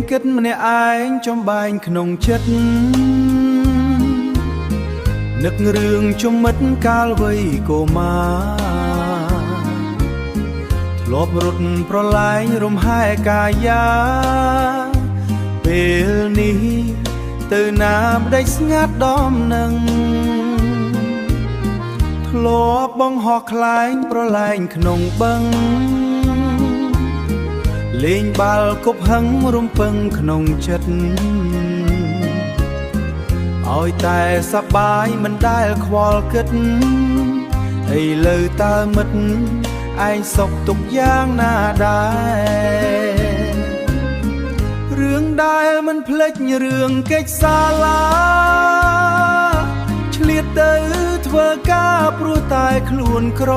គិតម្នាក់ឯងចំបែងក្នុងចិត្តនឹករឿងជំមិតកាលវ័យកុមារធ្លាប់រត់ប្រឡែងរំហែកាយាពេលនេះទៅណាម្ដេចស្ងាត់ដំនឹងធ្លាប់បងហោះខ្លែងប្រឡែងក្នុងបឹងលេងបាល់គប់ហឹងរំពឹងក្នុងចិត្តឲ្យតែសប្បាយមិនដែលខ្វល់គិតឥឡូវតើមិត្តឯងសុខទុកយ៉ាងណាដែររឿងដែលមិនភ្លេចរឿងកិច្ចសាលាឆ្លៀតទៅធ្វើការព្រោះតែខ្លួនក្រ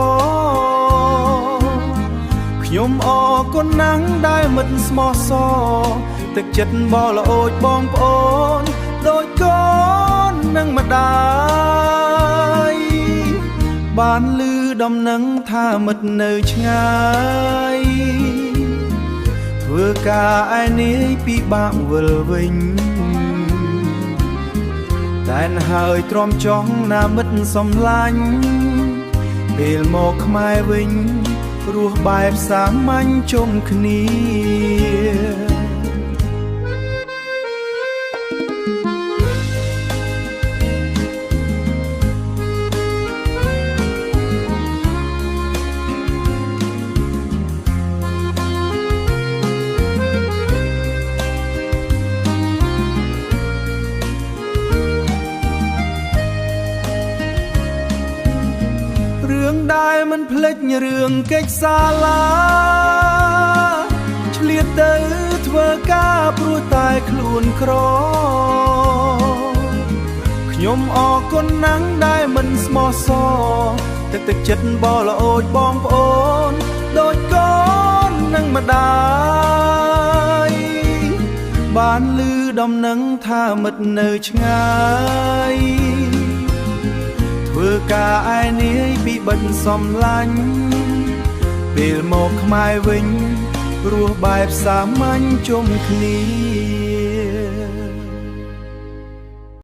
ខ្ញុំអរគុណណាស់ដែលមិត្តស្មោះសរទឹកចិត្តបរល្អូចបងប្អូនដូចកូននិងម្ដាយបានឮដំណឹងថាមិត្តនៅឆ្ងាយធ្វើការឯនាយពិបាកវិលវិញតែនហើយទ្រាំចង់ណាមិត្តសំឡាញ់ពេលមកខ្មែរវិញរស់បែបសាមញ្ញជុំគ្នារឿងដែលមិនភ្លេចរឿងកិច្ចសាលាឆ្លៀតទៅធ្វើការព្រោះតែខ្លួនក្រខ្ញុំអរគុណណាស់ដែលមិនស្មោះសរទឹកចិត្តបរល្អូចបងប្អូនដូចកូននិងម្ដាយបានឮដំណឹងថាមិត្តនៅឆ្ងាយធ្វើការឯនាយពីបិទសំឡាញ់ពេលមកខ្មែរវិញរស់បែបសាមញ្ញជុំគ្នា